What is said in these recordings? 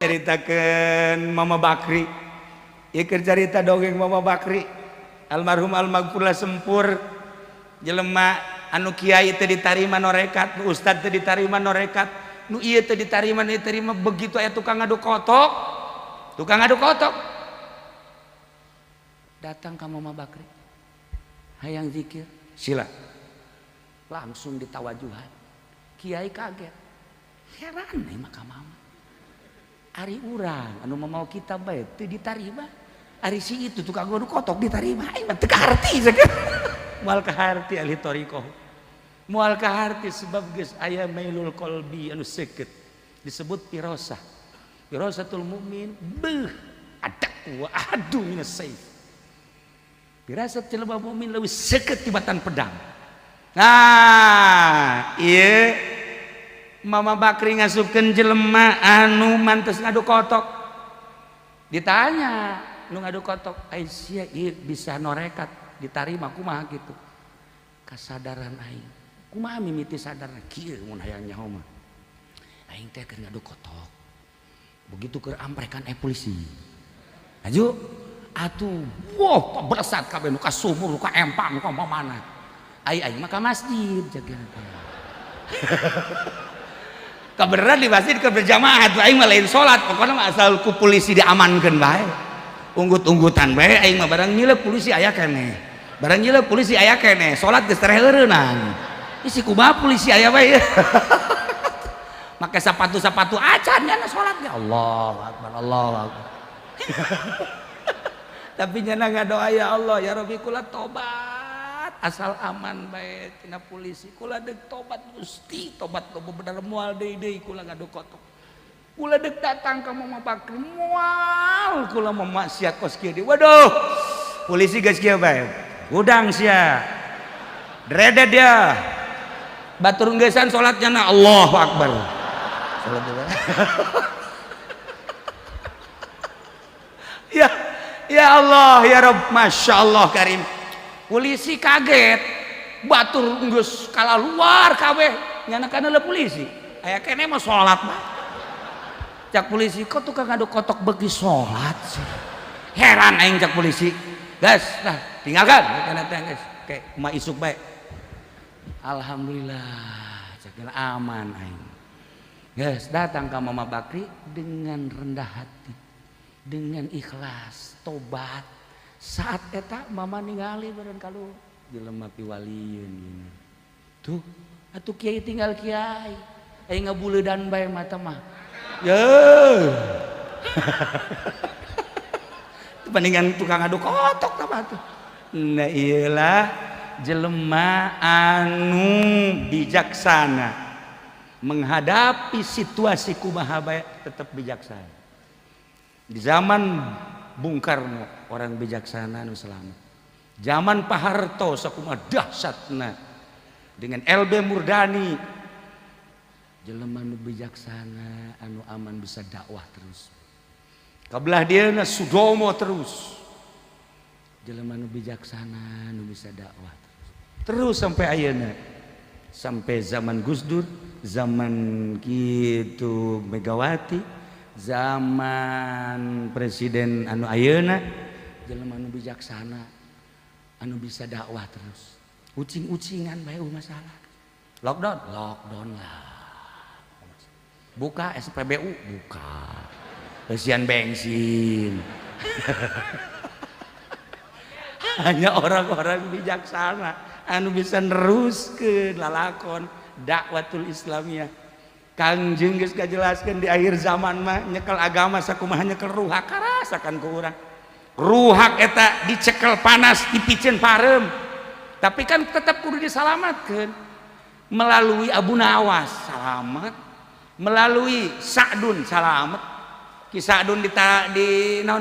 Ceritakan Mama Bakri, ieu cerita dongeng Mama Bakri, almarhum almarhumlah sempur jelema anu kiai teu ditarima norekat, nu ustad teu ditarima norekat, nu ieu teu ditarima diterima, begitu aya tukang adu kotok datang ke Mama Bakri, hayang zikir, sila, langsung ditawajuhan, kiai kaget, heran nih maka mama. Ari urang anu mau kita bae teu ditarima, ari si itu tukang adu kotok ditarima, aing mah teu kaharti moal kaharti ahli thariqah, moal kaharti sebab geus aya mailul qalbi anu seukeut disebut firasatul mukmin beuh adak wa adu minas saif. Firasat jelema mukmin leuwih seukeut tibatan pedang. Nah, ieu Mama Bakri ngasupkeun jelema anu mantes ngadu kotok. Ditanya nu ngadu kotok, Aisyah ieu bisa norekat ditarima kumaha kitu. Kasadaran aing. Kumaha mimiti sadarna kieu mun hayang nyaho mah. Aing teh keur ngadu kotok. Begitu keur amprekan polisi. Aju atuh wah beresat kabeh nu ka sumur nu ka empang nu ka mana. Aing mah ka masjid jageuna teh. Kebenaran di masjid ke berjamaah tuh aing mah lain salat, pokoknya mah asal ku polisi diamankeun bae. Unggut-unggutan bae aing mah barang nyileuk polisi aya keneh. Barang nyileuk polisi aya keneh, salat geus tere heureunan. Isi kumaha polisi aya bae. Make sepatu-sepatu acan nya salat ya Allahu Akbar, Allahu Akbar. Tapi nya ngadoa ya Allah ya Rabbi kula tobat. Asal aman bae tina polisi kula deuk tobat Gusti, tobat loba bener moal deui kula ngadu kotok. Kula deuk datang ka Mama Bakri moal kula mamaksiat kos kieu deui. Waduh, polisi geus kieu bae. Udang sia. Dredet dia. Batur geussan salatnya na Allahu Akbar. Salat dulu. Ya Allah ya Rabb, Masya Allah Karim. Polisi kaget, batur geus kalaluar kabeh, nyana kana polisi. Aya keneh mah salat mah. Cak polisi, kok tukang ngadu kotok beuki salat sih. Heran aing cak polisi. Gas, dah tinggalkan kana teh geus. Oke, kumaha isuk bae. Alhamdulillah, cak aman aing. Gas, datang ka Mama Bakri dengan rendah hati, dengan ikhlas, tobat. Saat eta mama ningali beren kalau jelema piwalieun tuh atuh kiai tinggal kiai aing ngabuleudan bae mata mah ye bandingan tukang adu kotok tah tuh. Nah iyalah jelema anu bijaksana menghadapi situasi kumaha bae tetap bijaksana. Di zaman Bung Karno orang bijaksana nu selamat. Zaman Pak Harto sakumaha dahsyatna dengan LB Murdani jelema nu bijaksana anu aman bisa dakwah terus. Kabelah dieuna Sudomo terus. Jelema nu bijaksana nu bisa dakwah terus sampai ayeuna. Sampai zaman Gus Dur, zaman kitu Megawati, zaman presiden anu ayeuna jelema anu bijaksana anu bisa dakwah terus. Ucing-ucingan bae masalah. Lockdown lah. Buka SPBU buka. Kesian bensin. Hanya orang-orang bijaksana anu bisa neruskeun lalakon dakwatul Islamiyah. Kangjeng geus kajelaskeun di akhir zaman mah nyekel agama sakumaha nyekel ruhak karasakan ku urang. Ruhak eta dicekel panas dipicen parem. Tapi kan tetap kudu disalamatkeun melalui Abu Nawas salamet, melalui Sa'dun salamet. Ki Sa'dun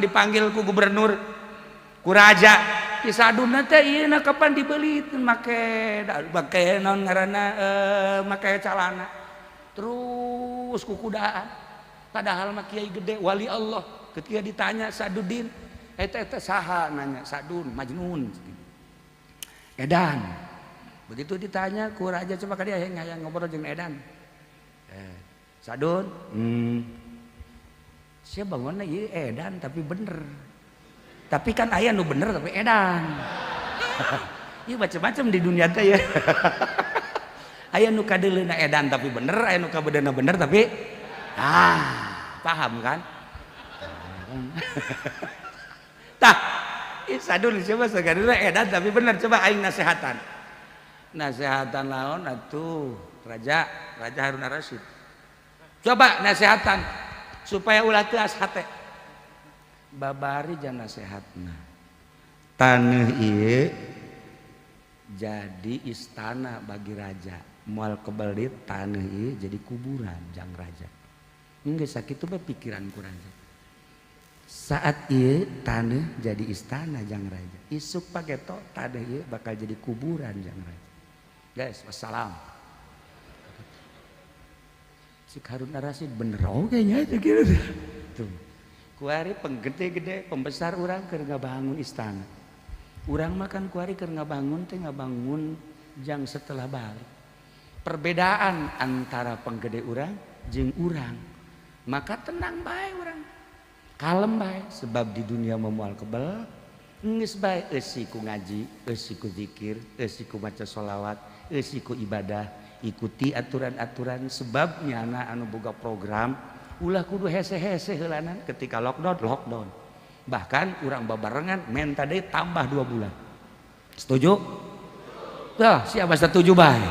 dipanggil ku gubernur ku raja. Ki Sa'dun teh ieu kapan dibeli make naon ngaranna make calana. Terus kukudaan padahal mah kiai gede wali Allah ketika ditanya Saduddin Eta saha nanya Sadun Majnun edan. Begitu ditanya ku raja coba ka dia hayang ngobrol jeung edan. Sadun sia bangunna ieu edan tapi bener. Tapi kan aya nu bener tapi edan. Ieu macam-macam di dunia teh ya. Aya nu kadeuleuna edan tapi bener, aya nu kabeudana bener tapi paham kan? Tah, Sadun coba sagaduna edan tapi bener coba aing nasehatan. Nasehatan naon atuh Raja Harun Ar-Rasyid. Coba nasehatan supaya ulah teu ashate. Babari jangan nasehatna. Taneuh ieu jadi istana bagi raja. Moal kebelit taneuh ieu jadi kuburan jang raja. Geus sakitu bae pikiran ku raja. Saat ieu taneuh jadi istana jang raja. Isuk pageto taneuh ieu bakal jadi kuburan jang raja. Guys, wassalam. Si Harun Ar-Rasyid bener oge nya itu gitu. Tuh. Kuari penggede-gede pembesar urang keur ngabangun istana. Urang makan kuari keur ngabangun teh ngabangun jang setelah balik. Perbedaan antara penggede urang jeung urang. Maka tenang bae urang. Kalem bae sebab di dunia moal kebel geus bae eusi ku ngaji, eusi ku zikir, eusi ku maca sholawat, eusi ku ibadah, ikuti aturan-aturan sebab nyana anu boga program ulah kudu hese-hese heulanan ketika lockdown. Bahkan urang babarengan menta deui tambah 2 bulan. Setuju? Tah, siapa setuju bae?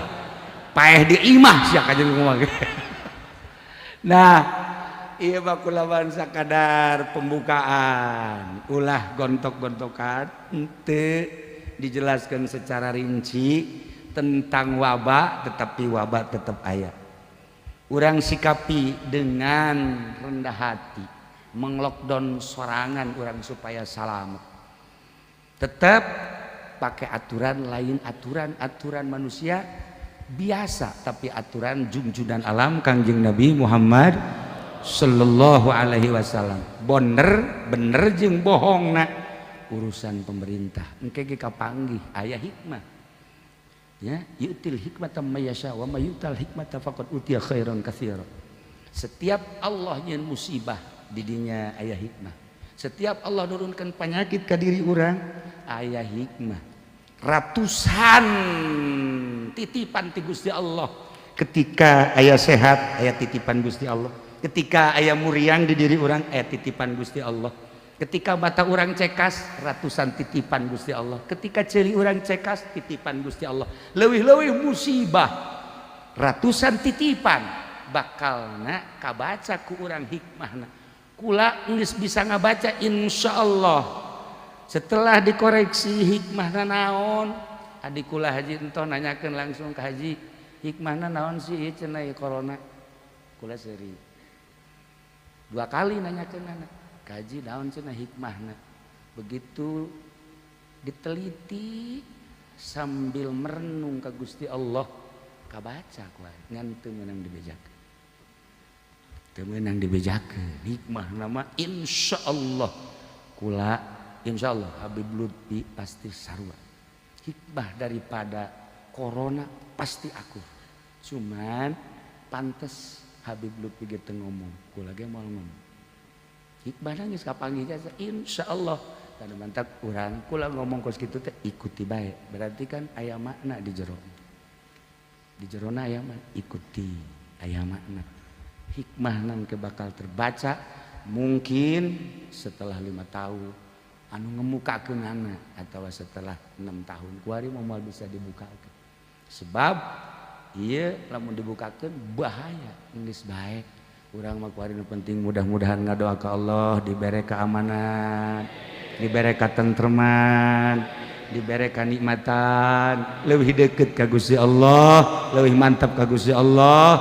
Paeh di imah sia kajeung ngomong. Nah, ieu mah kulawan sakadar pembukaan. Ulah gontok-gontokan henteu dijelaskeun secara rinci tentang wabah, tetapi wabah tetap aya. Urang sikapi dengan rendah hati, menglockdown sorangan urang supaya selamat. Tetap pakai aturan lain aturan manusia biasa, tapi aturan junjunan alam Kangjeng Nabi Muhammad sallallahu alaihi wasallam. Bener jeung bohongna urusan pemerintah. Engke ge kapanggih aya hikmah. Ya, yu'til hikmata may yasha wa may yu'tal hikmata faqad utiya khairan katsira. Setiap Allah nyeun musibah di dinya aya hikmah. Setiap Allah nurunkan penyakit ke diri orang aya hikmah. Ratusan titipan ti Gusti Allah. Ketika aya sehat aya titipan Gusti Allah. Ketika aya muriang di diri orang aya titipan Gusti Allah. Ketika mata orang cekas ratusan titipan Gusti Allah. Ketika ceri orang cekas titipan Gusti Allah. Leuwih-leuwih musibah ratusan titipan bakalna kabaca ku urang hikmahna. Kula geus bisa ngabaca insyaallah. Setelah dikoreksi hikmahna naon? Adik kula haji entoh nanyakeun langsung ke haji, hikmahna naon sih cenah corona? Kula seuri. 2 kali nanyakeun anak. Kaji daun cenah hikmahna. Begitu diteliti sambil merenung ka Gusti Allah kabaca ku ngan teu meunang dibejakeun. Teu meunang dibejakeun hikmah nama insyaallah. Kula insyaallah Habib Lutfi pasti sarua. Hikmah daripada corona pasti aku. Cuman pantes Habib Lutfi ge teu ngomong. Kula ge moal ngomong. Hikmah nangis kapanggih jasa insyaallah tanda mantap urang kula ngomong kos kitu teh ikuti bae berarti kan aya makna di jero aya makna ikuti aya makna hikmah nan ke bakal terbaca mungkin setelah 5 tahun anu ngemukakeun anak atau setelah 6 tahun kuari moal bisa dibukakeun sebab ieu lamun dibukakeun bahaya geus bae. Urang mah kuari nu penting mudah-mudahan ngadoa ka Allah dibere keamanan, dibere katentreman, dibere kanikmatan, leuwih deukeut ka Gusti Allah, leuwih mantap ka Gusti Allah,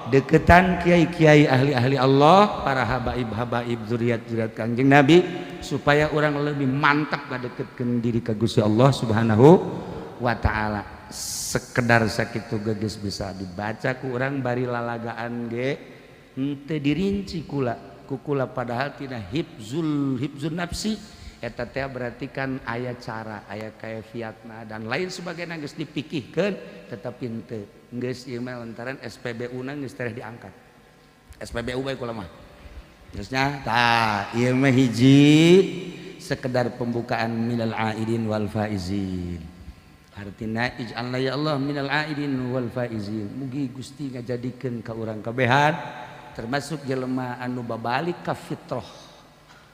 deketan kiai-kiai ahli-ahli Allah, para habaib-habaib zuriat-zuriat Kangjeng Nabi supaya orang lebih mantap ngadeketkeun diri ka Gusti Allah Subhanahu wa taala. Sekedar sakitu geus bisa dibaca ku urang bari lalagaan ge henteu dirinci kula ku kula padahal tina hibzun nafsi eta teh berarti kan aya cara aya kaifiatna dan lain sebagainya geus dipikihkeun tetapi henteu geus ieu mah lantaran SPBU-na geus teh diangkat SPBU bae kula mah geusnya tah ieu mah hiji sekedar pembukaan minal aidin wal faizin artina ij'alna ya Allah minal aidin wal faizin mugi Gusti ngajadikeun ka urang kabehan termasuk jelema anu babalik ka fitrah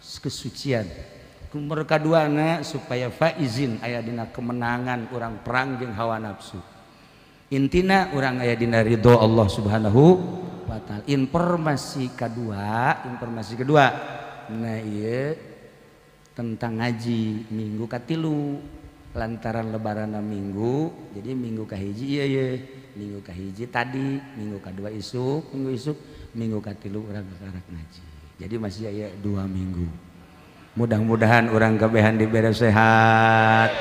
kesucian nomor kaduana supaya faizin aya dina kemenangan urang perang jeung hawa nafsu intina urang aya dina ridho Allah Subhanahu wa taala. Informasi kedua nah ieu tentang ngaji minggu katilu lantaran lebaran minggu jadi minggu kahiji ieu ye minggu kahiji tadi minggu kadua isuk minggu katilu urang karak ngaji jadi masih aya 2 minggu. Mudah-mudahan orang kabehan dibere sehat,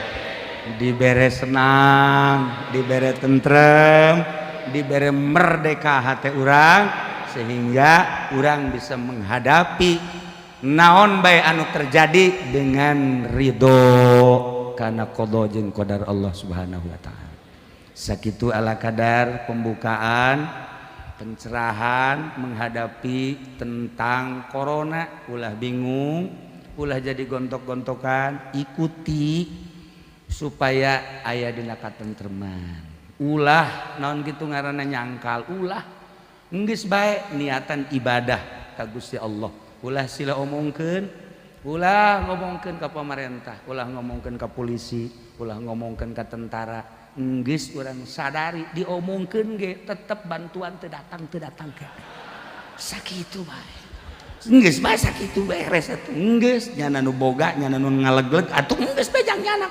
dibere senang, dibere tentrem, dibere merdeka hati orang sehingga orang bisa menghadapi naon bae anu terjadi dengan ridho karena qada jeung qadar Allah Subhanahu wa taala. Sakitu ala kadar pembukaan pencerahan menghadapi tentang corona ulah bingung ulah jadi gontok-gontokan ikuti supaya aya dina katentreman ulah naon kitu ngaranna nyangkal ulah geus bae niatan ibadah ka Gusti Allah ulah sila omongkeun ulah ngomongkeun ka pamarentah ulah ngomongkeun ka polisi ulah ngomongkeun ka tentara geus urang sadari diomongkeun ge tetep bantuan teu datang ke sakitu bae geus bae sakitu beres atuh geus nyana nu boga nyana nu ngalegleg atuh geus bae jang nyana